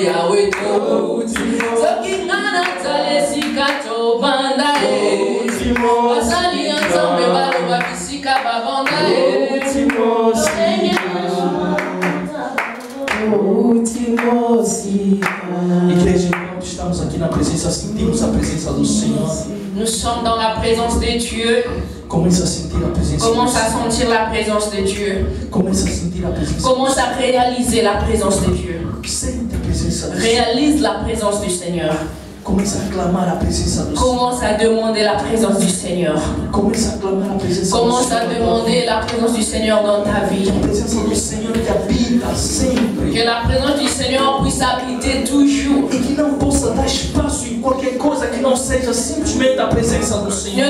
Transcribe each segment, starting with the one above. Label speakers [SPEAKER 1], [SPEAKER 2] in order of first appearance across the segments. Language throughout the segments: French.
[SPEAKER 1] Yahweh Toti Sokingana Tale Sikato Bandae Wasali Ensemble Baloba Bisika Babandae
[SPEAKER 2] Igreja, enquanto estamos aqui na presença, sentimos a presença do Senhor.
[SPEAKER 1] Nous sommes dans la présence de Dieu.
[SPEAKER 2] Commence à sentir la présence.
[SPEAKER 1] Commence à sentir la présence de Dieu.
[SPEAKER 2] Commence à sentir la présence.
[SPEAKER 1] Commence à réaliser la présence de Dieu.
[SPEAKER 2] Sente a presença do Senhor.
[SPEAKER 1] Réalise la présence du Seigneur.
[SPEAKER 2] Commence à clamar a presença do Senhor.
[SPEAKER 1] Commence à demander la présence du Seigneur.
[SPEAKER 2] Commence à clamar a presença do Senhor.
[SPEAKER 1] Commence à demander la présence du Seigneur dans ta vie.
[SPEAKER 2] A presença do Senhor que habita sempre.
[SPEAKER 1] Que la présence du Seigneur puisse habiter toujours.
[SPEAKER 2] E que não possa dar espaço em qualquer coisa que não seja simplesmente a presença do Senhor.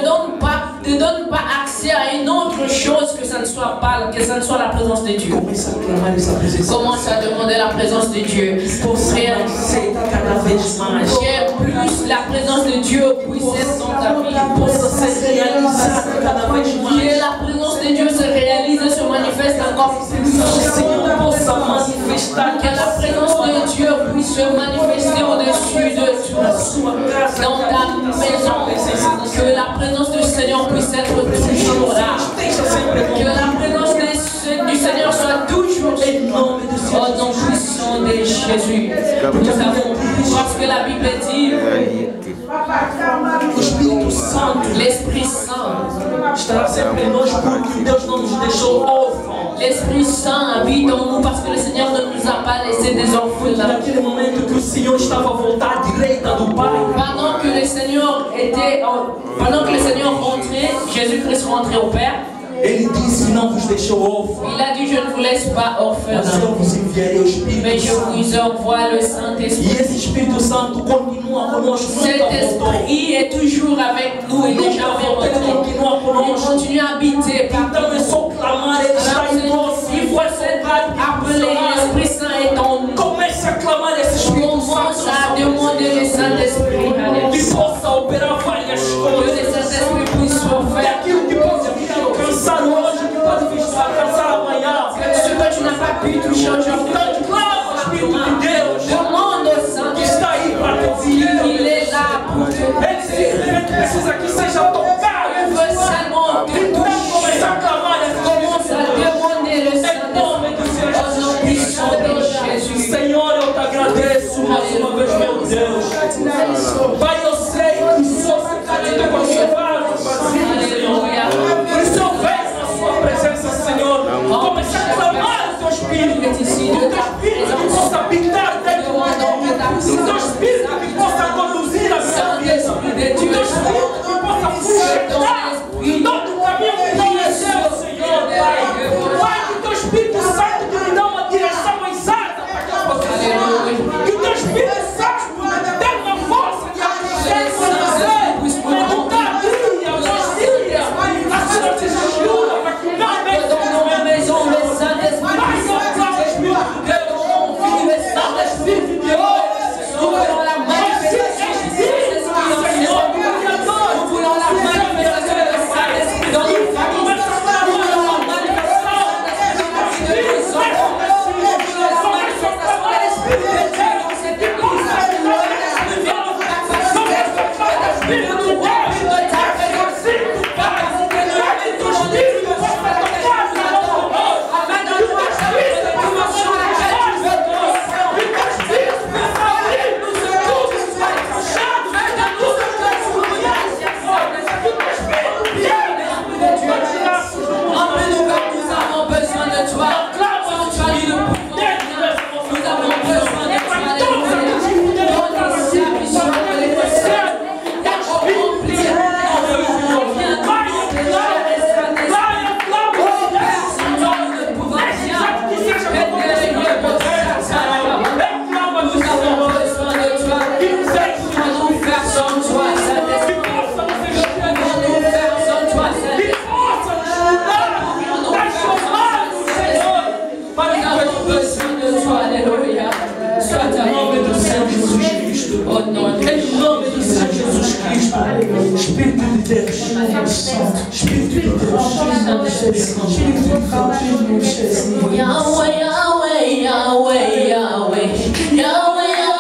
[SPEAKER 1] Ne donne pas accès à une autre chose que ça ne soit pas, que ça ne soit la présence de Dieu.
[SPEAKER 2] Commence a clamar essa presença.
[SPEAKER 1] Commence à demander la présence de Dieu pour réaliser
[SPEAKER 2] cada vez mais.
[SPEAKER 1] Que plus la présence de Dieu puisse être dans ta vie,
[SPEAKER 2] Possa ser realizada cada vez mais.
[SPEAKER 1] que la présence de Dieu se réalise et se manifeste encore plus.
[SPEAKER 2] Senhor possa manifestar
[SPEAKER 1] Que la présence de Dieu puisse se manifester au-dessus de tout, dans ta maison. Que la présence du Seigneur puisse être toujours là. Que la présence du Seigneur soit toujours là. Au nom puissant de Jésus. Nous avons, parce que la Bible dit, l'Esprit Saint
[SPEAKER 2] estará sempre em nós porque Deus não nos deixou órfãos.
[SPEAKER 1] L'Esprit Saint habite en nous parce que le Seigneur ne nous a pas laissé des orphelins.
[SPEAKER 2] Naquele momento que o Senhor estava a voltar à direita do Pai,
[SPEAKER 1] Pendant que le Seigneur rentrait, Jésus-Christ rentrait au Père,
[SPEAKER 2] Ele disse que não vos deixou órfãos.
[SPEAKER 1] il a dit je ne vous laisse pas
[SPEAKER 2] Mas
[SPEAKER 1] orphelins,
[SPEAKER 2] eu vos enviarei o
[SPEAKER 1] mais
[SPEAKER 2] Espírito
[SPEAKER 1] je
[SPEAKER 2] Santo.
[SPEAKER 1] vous envoie le
[SPEAKER 2] E
[SPEAKER 1] Saint-Esprit.
[SPEAKER 2] esse Espírito Santo continua conosco,
[SPEAKER 1] Cet
[SPEAKER 2] nunca voltou.
[SPEAKER 1] esprit est toujours avec nous et déjà rentré.
[SPEAKER 2] Continua
[SPEAKER 1] Il
[SPEAKER 2] conosco.
[SPEAKER 1] continue à habiter partout.
[SPEAKER 2] Então é só clamar, Ele está em nós.
[SPEAKER 1] Il faut appeler l'Esprit Saint est en nous.
[SPEAKER 2] Comece a clamar esse Espírito
[SPEAKER 1] Commence
[SPEAKER 2] Santo.
[SPEAKER 1] à demander le Saint-Esprit.
[SPEAKER 2] Que possa operar várias
[SPEAKER 1] Que
[SPEAKER 2] coisas.
[SPEAKER 1] le Saint-Esprit puisse faire
[SPEAKER 2] Aquilo que pode vir a alcançar hoje, que pode vir a alcançar amanhã.
[SPEAKER 1] ce que tu n'as pas pu toucher aujourd'hui.
[SPEAKER 2] Então clama, Espírito de Deus,
[SPEAKER 1] Demande au
[SPEAKER 2] que
[SPEAKER 1] Saint-Esprit.
[SPEAKER 2] está aí para te ouvir.
[SPEAKER 1] Il est là pour te
[SPEAKER 2] Ele simplesmente precisa que seja tocado.
[SPEAKER 1] Il veut seulement te
[SPEAKER 2] Então comece
[SPEAKER 1] toucher.
[SPEAKER 2] a clamar esse
[SPEAKER 1] Commence à demander le
[SPEAKER 2] Em
[SPEAKER 1] Saint-Esprit.
[SPEAKER 2] nome do Senhor
[SPEAKER 1] Au nom puissant de Jésus.
[SPEAKER 2] Senhor, eu te agradeço mais uma vez, meu Deus. Pai, eu sei que o Senhor se castiga com as palavras,
[SPEAKER 1] Alléluia.
[SPEAKER 2] por isso eu venho na sua presença, Senhor. Comece a clamar o teu Espírito. O teu Espírito que possa habitar dentro de nós. O teu Espírito que possa conduzir a minha vida. O teu Espírito que possa fugitar todo o caminho que não é seu, Senhor, Pai. Pai, que o teu Espírito Santo que me dá uma direção exata para que eu possa seguir. Que o teu Espírito Santo dê uma força que eu possa fazer. Perguntar dia após dia. A Senhor te ajuda para que não venha
[SPEAKER 1] Dans ma maison, le Saint-Esprit.
[SPEAKER 2] Pai, eu clamo, Espírito de Deus.
[SPEAKER 1] Confie le Saint-Esprit.
[SPEAKER 2] Espírito de Deus.
[SPEAKER 1] Nous voulons la manifestation du Saint-Esprit. Nous voulons la manifestation du Saint-Esprit dans nos familles. Nous voulons la manifestation de puissance. Nous voulons la manifestation de l'Esprit de Dieu dans cette église. Nous voulons la capacité de ta présence. Capacité de nous toucher. Espírito de Deus, Espírito de Deus, Yahweh, Yahweh, Yahweh, Yahweh, Yahweh,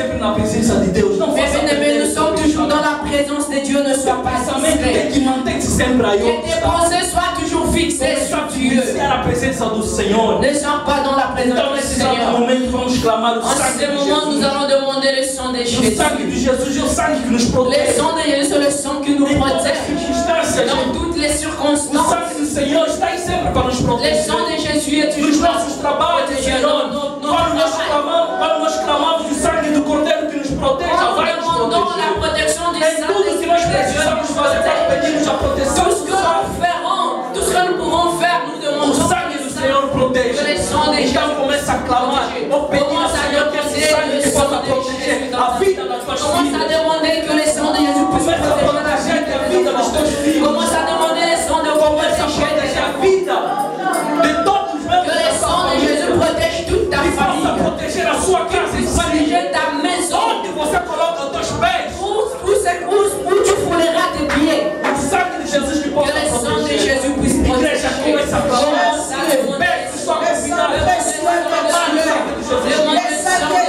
[SPEAKER 2] sempre na presença de Deus. Não
[SPEAKER 1] Mais
[SPEAKER 2] faça
[SPEAKER 1] bien-aimés, nous sommes toujours dans la présence de Dieu, ne sois pas distrait.
[SPEAKER 2] que mantém-se sempre aí.
[SPEAKER 1] Que tes pensées soient toujours fixées sur Dieu.
[SPEAKER 2] É a presença do Senhor.
[SPEAKER 1] Ne sois pas dans la présence
[SPEAKER 2] Então,
[SPEAKER 1] du
[SPEAKER 2] nesse
[SPEAKER 1] Seigneur.
[SPEAKER 2] momento, vamos clamar o
[SPEAKER 1] En
[SPEAKER 2] sangue
[SPEAKER 1] ce
[SPEAKER 2] de
[SPEAKER 1] moment, nous
[SPEAKER 2] Jesus.
[SPEAKER 1] allons demander le sang de
[SPEAKER 2] O
[SPEAKER 1] Jésus.
[SPEAKER 2] sangue de Jesus é o sangue que nos
[SPEAKER 1] Le
[SPEAKER 2] protege.
[SPEAKER 1] sang de Jésus, c'est le sang qui nous
[SPEAKER 2] Em todas as
[SPEAKER 1] protège.
[SPEAKER 2] circunstâncias,
[SPEAKER 1] Dans toutes les
[SPEAKER 2] o
[SPEAKER 1] circonstances.
[SPEAKER 2] sangue do Senhor está aí sempre para nos
[SPEAKER 1] Le
[SPEAKER 2] proteger.
[SPEAKER 1] sang de Jésus est
[SPEAKER 2] Nos
[SPEAKER 1] toujours là.
[SPEAKER 2] nossos trabalhos, Senhor, quando nós clamamos o sangue do Cordeiro que nos proteja,
[SPEAKER 1] Quand
[SPEAKER 2] vai
[SPEAKER 1] nous
[SPEAKER 2] nos
[SPEAKER 1] demandons
[SPEAKER 2] proteger.
[SPEAKER 1] la protection du
[SPEAKER 2] Em tudo que nós
[SPEAKER 1] Saint-Esprit de Dieu,
[SPEAKER 2] precisamos fazer para pedirmos a proteção
[SPEAKER 1] tout
[SPEAKER 2] do
[SPEAKER 1] ce que
[SPEAKER 2] sangue.
[SPEAKER 1] nous ferons, tout ce que nous pouvons faire, nous
[SPEAKER 2] O
[SPEAKER 1] demandons
[SPEAKER 2] sangue do Senhor protege.
[SPEAKER 1] que le sang de
[SPEAKER 2] Então
[SPEAKER 1] Jésus
[SPEAKER 2] começa a clamar. Ou pedir ao Senhor que esse sangue que possa proteger a vida das tuas
[SPEAKER 1] Commence à
[SPEAKER 2] filhas.
[SPEAKER 1] demander que le sang de Jésus puisse
[SPEAKER 2] Começa a proteger a vida dos teus filhos.
[SPEAKER 1] Commence à demander le sang de
[SPEAKER 2] Começa a proteger a vida de todos os membros
[SPEAKER 1] que le
[SPEAKER 2] da
[SPEAKER 1] sang
[SPEAKER 2] sua
[SPEAKER 1] de
[SPEAKER 2] família.
[SPEAKER 1] Jésus protège toute ta
[SPEAKER 2] E possa
[SPEAKER 1] famille.
[SPEAKER 2] proteger a sua casa em família.
[SPEAKER 1] Protéger ta maison.
[SPEAKER 2] Onde você coloca os teus pés.
[SPEAKER 1] Où tu fouleras tes pieds.
[SPEAKER 2] O sangue de Jesus que
[SPEAKER 1] Que
[SPEAKER 2] possa
[SPEAKER 1] le sang de
[SPEAKER 2] proteger.
[SPEAKER 1] Jésus puisse
[SPEAKER 2] Igreja,
[SPEAKER 1] protéger.
[SPEAKER 2] começa a clamar.
[SPEAKER 1] Commence à demander.
[SPEAKER 2] Peça sua convidada.
[SPEAKER 1] Demande le sang de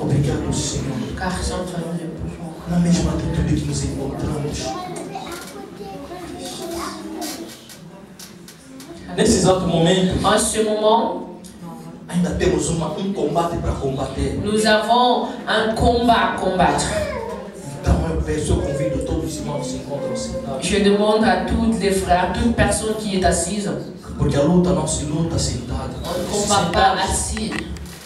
[SPEAKER 2] Obrigado, Senhor. Na mesma atitude que nos encontramos. Nesse exato momento,
[SPEAKER 1] en ce moment,
[SPEAKER 2] ainda temos combate para combater.
[SPEAKER 1] nous avons un combat à combattre.
[SPEAKER 2] Então eu convido todos os irmãos que se encontram sentados.
[SPEAKER 1] Je demande à tous les frères, toute personne qui est assise,
[SPEAKER 2] Porque a luta não se luta sentado.
[SPEAKER 1] on ne combat pas assis.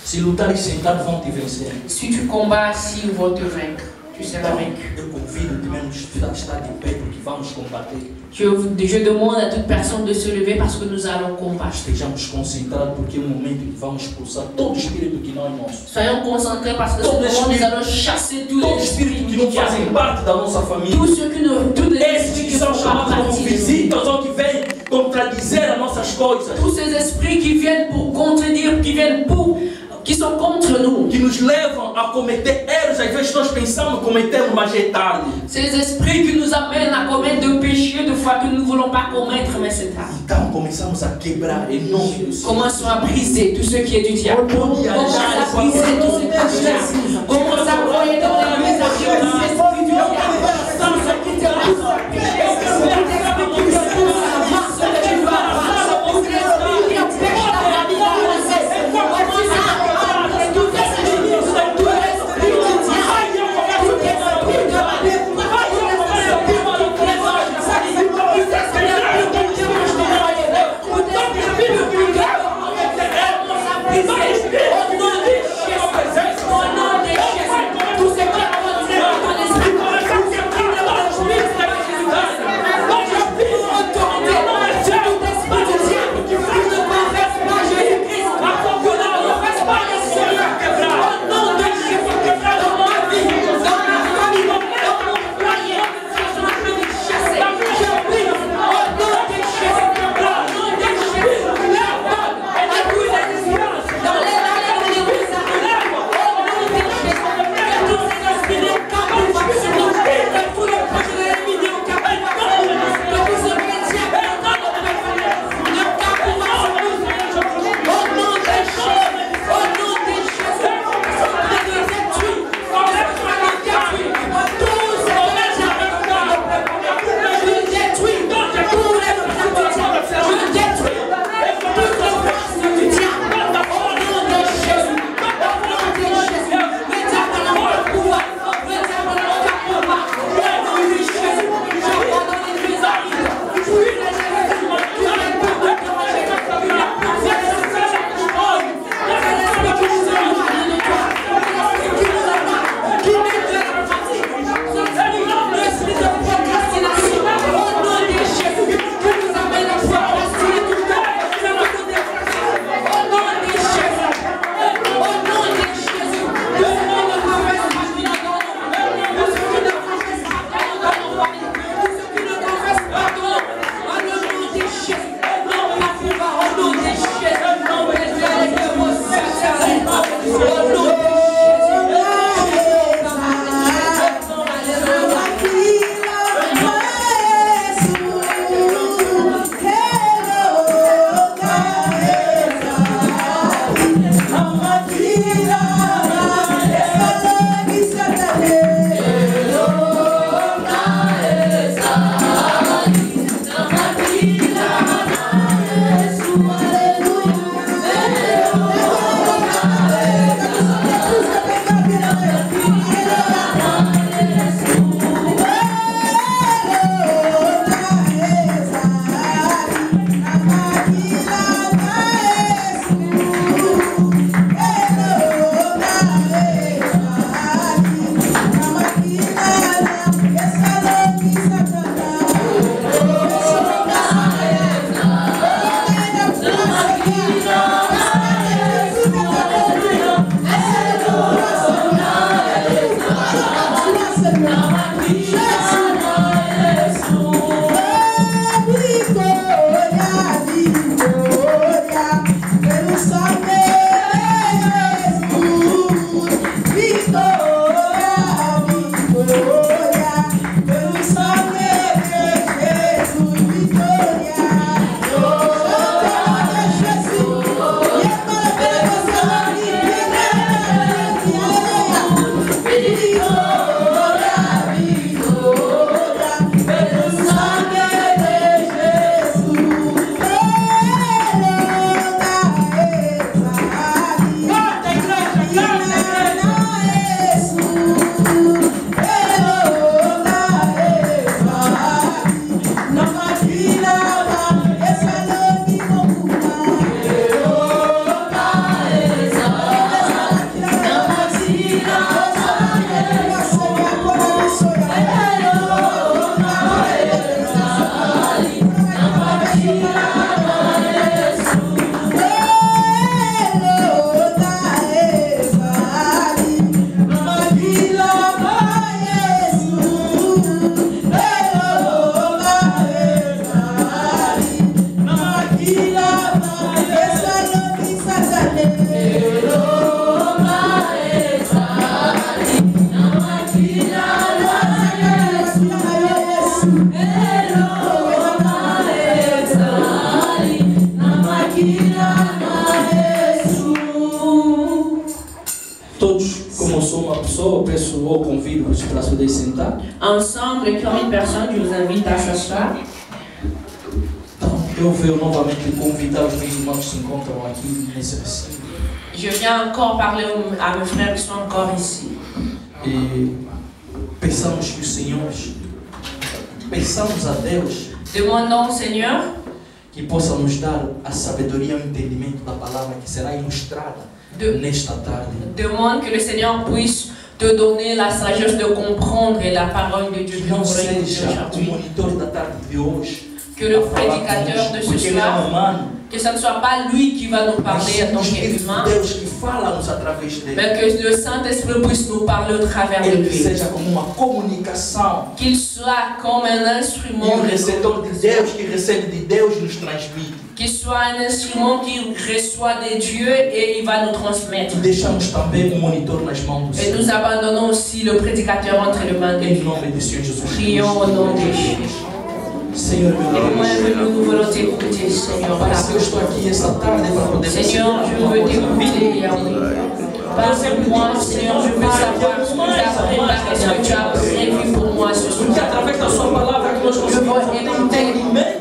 [SPEAKER 2] Se lutarem sentados vão te vencer.
[SPEAKER 1] Si tu combats assis, ils vont te vaincre. Tu seras vaincu.
[SPEAKER 2] Eu convido também a estar de pé porque vamos combater.
[SPEAKER 1] Je demande à toute personne de se lever parce que nous allons combattre.
[SPEAKER 2] Estejamos concentrados porque é um momento que vamos expulsar todo espírito que não é nosso.
[SPEAKER 1] Soyons concentrés parce que nous allons chasser tous les esprits
[SPEAKER 2] que não fazem parte da nossa família.
[SPEAKER 1] Tous ceux que nous, tous les esprits
[SPEAKER 2] que são chamados como visitas ou que vêm contradizer as nossas coisas.
[SPEAKER 1] Tous ces esprits qui viennent pour contredire, qui sont contre nous.
[SPEAKER 2] Que nos levam a cometer erros, às vezes nós pensamos cometer, mas é tarde.
[SPEAKER 1] Ces esprits qui nous amènent à commettre des péchés de fois que nous ne voulons pas commettre, mais c'est tard.
[SPEAKER 2] Então começamos a quebrar em nome do Senhor.
[SPEAKER 1] Commençons à briser tout ce qui est du diable. Commençons à briser tout ce qui est du diable. Commençons à envoyer dans l'église à Dieu les esprits du diable. Sans ce qui te passe à péché, tout ce qui est
[SPEAKER 2] vou convido-vos para se poder sentar.
[SPEAKER 1] Ensemble, comme une personne, je vous invite à s'asseoir.
[SPEAKER 2] Então, eu venho novamente convidar os meus irmãos que se encontram aqui nesse recinto.
[SPEAKER 1] Je viens encore parler à mes frères qui sont encore ici.
[SPEAKER 2] E peçamos que o Senhor, peçamos a Deus
[SPEAKER 1] Demandons au Seigneur
[SPEAKER 2] que possa nos dar a sabedoria e o entendimento da palavra que será ilustrada nesta tarde.
[SPEAKER 1] Demande que le Seigneur puisse te donner la sagesse de comprendre la parole de Dieu
[SPEAKER 2] Que
[SPEAKER 1] que
[SPEAKER 2] não
[SPEAKER 1] nous voulons écouter
[SPEAKER 2] seja o
[SPEAKER 1] aujourd'hui.
[SPEAKER 2] monitor da tarde de hoje
[SPEAKER 1] Que le
[SPEAKER 2] a falar
[SPEAKER 1] prédicateur
[SPEAKER 2] conosco,
[SPEAKER 1] de ce
[SPEAKER 2] porque ele é
[SPEAKER 1] soir,
[SPEAKER 2] humano,
[SPEAKER 1] que ce ne soit pas lui qui va nous
[SPEAKER 2] mas
[SPEAKER 1] parler en
[SPEAKER 2] sim o
[SPEAKER 1] tant
[SPEAKER 2] Espírito
[SPEAKER 1] qu'humain,
[SPEAKER 2] de Deus que fala-nos através dele.
[SPEAKER 1] mais que le Saint-Esprit puisse nous parler au travers de
[SPEAKER 2] Ele que
[SPEAKER 1] lui.
[SPEAKER 2] seja como uma comunicação
[SPEAKER 1] Qu'il soit comme un
[SPEAKER 2] e
[SPEAKER 1] instrument
[SPEAKER 2] o
[SPEAKER 1] de
[SPEAKER 2] receptor de Deus que recebe de Deus nos transmite.
[SPEAKER 1] qu'il soit un instrument qui reçoit de Dieu et il va nous transmettre.
[SPEAKER 2] E deixamos também o monitor nas mãos do
[SPEAKER 1] Et
[SPEAKER 2] Senhor.
[SPEAKER 1] nous abandonnons aussi le prédicateur entre les mains de
[SPEAKER 2] Em
[SPEAKER 1] Dieu.
[SPEAKER 2] nome de Senhor Jesus
[SPEAKER 1] Prions au nom de
[SPEAKER 2] Cristo.
[SPEAKER 1] Jésus.
[SPEAKER 2] Senhor, meu
[SPEAKER 1] Témoin
[SPEAKER 2] Deus.
[SPEAKER 1] venu, nous voulons t'écouter, Seigneur.
[SPEAKER 2] Pai, se eu estou aqui esta tarde para poder
[SPEAKER 1] Seigneur, je veux t'écouter, Yahweh. Parle-moi, Seigneur, je veux savoir ce que tu as préparé, ce que tu as prévu pour moi ce
[SPEAKER 2] Porque
[SPEAKER 1] soir.
[SPEAKER 2] através da sua palavra que nós
[SPEAKER 1] Je veux
[SPEAKER 2] conseguimos
[SPEAKER 1] écouter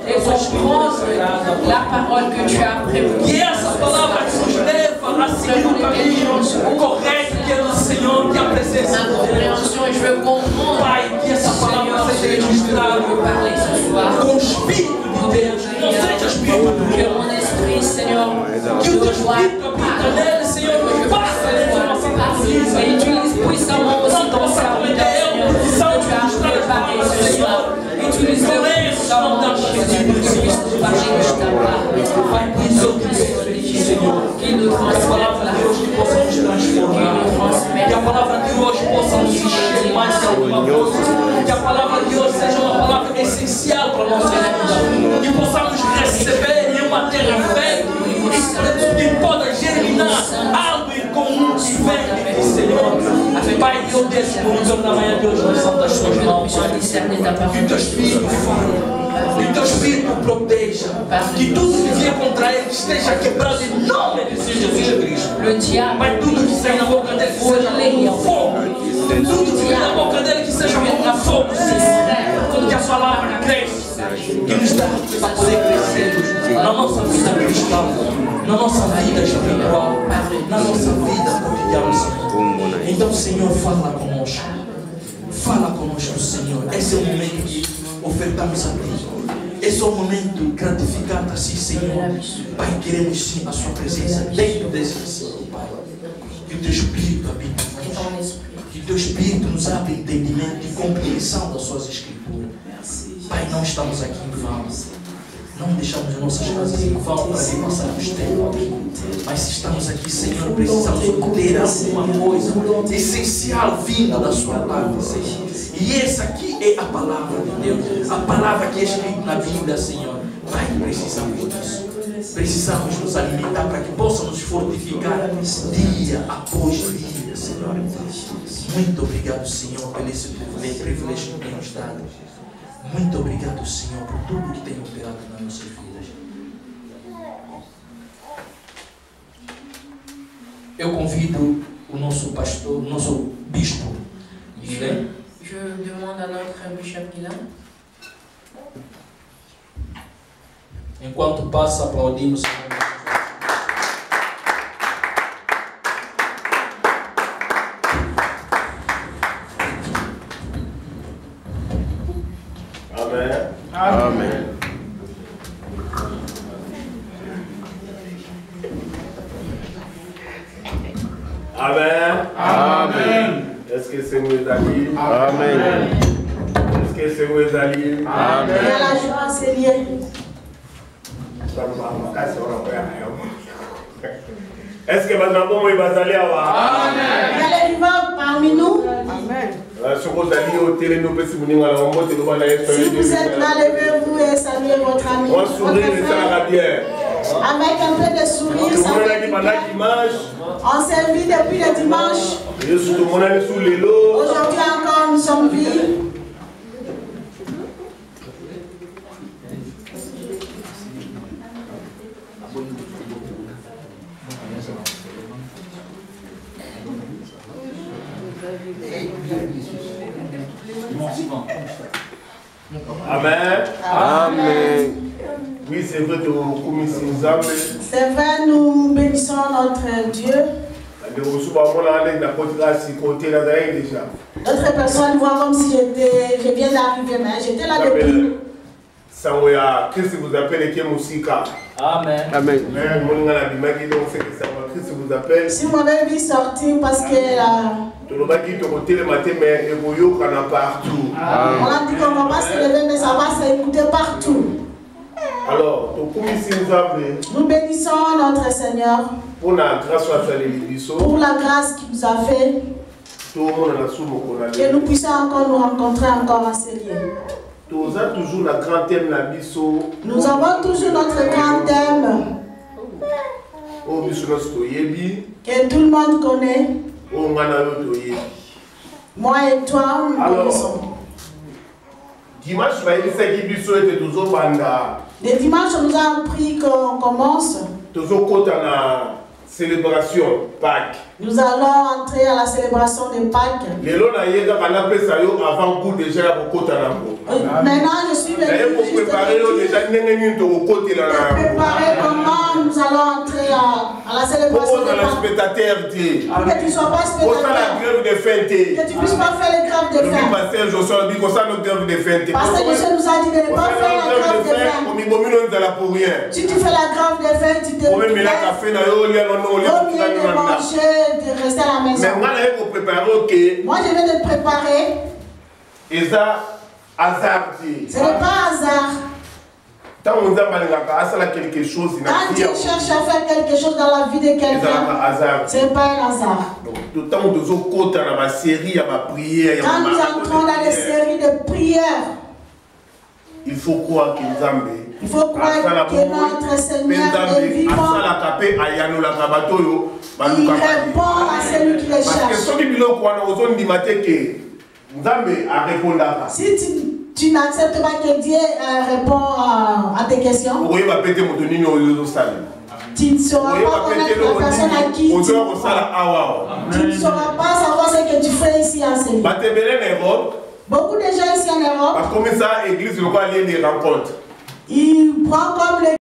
[SPEAKER 1] et comprendre la parole que tu as prévue.
[SPEAKER 2] E essa palavra que nos leva a seguir o caminho correto que é do Senhor, que é a presença
[SPEAKER 1] Ma
[SPEAKER 2] de Deus.
[SPEAKER 1] compréhension et je veux comprendre.
[SPEAKER 2] Pai, que essa palavra
[SPEAKER 1] Seigneur, ce
[SPEAKER 2] seja
[SPEAKER 1] que tu
[SPEAKER 2] registrada
[SPEAKER 1] veux parler ce soir.
[SPEAKER 2] com o Espírito de Deus, não seja Espírito do
[SPEAKER 1] Que
[SPEAKER 2] mundo.
[SPEAKER 1] mon esprit, Seigneur,
[SPEAKER 2] Que o
[SPEAKER 1] te
[SPEAKER 2] teu
[SPEAKER 1] voit
[SPEAKER 2] Espírito habita nele, Senhor,
[SPEAKER 1] que je
[SPEAKER 2] passa
[SPEAKER 1] puisse
[SPEAKER 2] nessa
[SPEAKER 1] voir,
[SPEAKER 2] nossa
[SPEAKER 1] parle
[SPEAKER 2] consciência.
[SPEAKER 1] et utilise puissamment aussi ton serviteur, Seigneur, que tu as préparé ce soir. Utilise-le puissamment, Jésus, pour qu'il puisse nous parler de ta parole. Qu'il nous
[SPEAKER 2] Que a
[SPEAKER 1] transmette
[SPEAKER 2] palavra
[SPEAKER 1] la
[SPEAKER 2] de Deus que possa nos transformar. Que a palavra de hoje possa nos encher mais que alguma coisa. Que a palavra de hoje seja uma palavra essencial para a nossa vida. Que possamos receber em uma terra fértil que possa germinar algo em comum que vem de Senhor. Pai, eu deixo o monitor da manhã de hoje nas santas suas mãos. Que o teu Espírito fale. Que o teu Espírito proteja. Que tudo que vier contra ele esteja quebrado em nome de Jesus Cristo.
[SPEAKER 1] Le diable,
[SPEAKER 2] Mas tudo que sai na boca dele que seja como fogo. Tudo que vem na boca dele que seja como fogo, Senhor. Que a palavra cresça. Que nos dá para poder crescer na nossa vida cristã, na nossa vida espiritual, na nossa vida cotidiana, Senhor. Então, Senhor, fala conosco. Fala conosco, Senhor. Esse é o momento que ofertamos a Ti. Esse é o momento gratificante assim, Senhor. Pai, queremos sim a Sua presença dentro desse recinto, Pai. Que o Teu Espírito habite em nós. Que o Teu Espírito nos abra entendimento e compreensão das Suas Escrituras. Pai, não estamos aqui em vão. Não deixamos as nossas casas em vão para vir passarmos tempo aqui. Mas se estamos aqui, Senhor, precisamos obter alguma coisa essencial vinda da Sua parte, Senhor. E essa aqui é a palavra de Deus. A palavra que é escrita na Bíblia, Senhor. Pai, precisamos disso. Precisamos nos alimentar para que possa nos fortificar dia após dia, Senhor. Muito obrigado, Senhor, por esse privilégio que tem nos dado. Muito obrigado, Senhor, por tudo que tem operado nas nossas vidas. Eu convido o nosso pastor, o nosso bispo, Guilherme.
[SPEAKER 1] je demande à notre bishop Guilherme.
[SPEAKER 2] Enquanto passa, aplaudimos.
[SPEAKER 3] Amen. Amen. Amen. Amen. Est-ce que c'est vous, Zali? Amen. Est-ce que c'est vous, Zali? Amen.
[SPEAKER 4] La joie, Seigneur.
[SPEAKER 3] Est-ce que maintenant vous va aller à
[SPEAKER 4] Amen. Elle est vivante parmi nous.
[SPEAKER 3] Amen. Si
[SPEAKER 4] vous êtes là, levez-vous et saluez votre ami. Votre frère. Avec un peu de sourire, ça fait on servit depuis le dimanche. Aujourd'hui encore, nous sommes vivants.
[SPEAKER 3] Amen.
[SPEAKER 5] Amen.
[SPEAKER 3] Oui, c'est vrai,
[SPEAKER 4] c'est vrai, nous bénissons notre Dieu. D'autres personnes voient comme si je viens d'arriver, mais j'étais là depuis.
[SPEAKER 3] Christ vous appelle et Moussika.
[SPEAKER 2] Amen.
[SPEAKER 5] Amen.
[SPEAKER 4] Si vous m'avez vu sortir parce que on a dit qu'on ne va pas se lever, mais ça va s'écouter partout.
[SPEAKER 3] Alors,
[SPEAKER 4] nous bénissons notre Seigneur
[SPEAKER 3] pour la grâce
[SPEAKER 4] qu'il nous a fait, que nous puissions encore nous rencontrer encore à ces lieux. Nous avons toujours notre grand thème que tout le monde connaît. Moi et toi, nous connaissons.
[SPEAKER 3] Dimanche,
[SPEAKER 4] les dimanches, on nous a appris qu'on commence.
[SPEAKER 3] Célébration Pâques.
[SPEAKER 4] Nous allons entrer à la célébration de Pâques. Maintenant, je suis venu préparer comment nous allons entrer à la célébration de Pâques. Pour que tu ne sois pas spectateur. Que tu ne puisses pas faire les graves de faim. Parce que Josué nous a dit de ne pas faire la grave de faim. Si tu fais la grave de faim, tu te au mieux de manger, de rester à la maison. Moi, je vais te préparer. Ce n'est pas hasard. Quand tu cherches à faire quelque chose dans la vie de quelqu'un, ce n'est pas un hasard. Quand nous entrons dans les séries de prières,
[SPEAKER 3] il faut croire que
[SPEAKER 4] notre Seigneur est vivant. Il répond à celui qui les cherche. Si tu n'acceptes pas que Dieu répond à tes questions, tu ne sauras pas connaître la personne à qui tu ne sauras pas savoir ce que tu fais ici en Seigneur. Beaucoup de gens ici en Europe, ils prennent comme les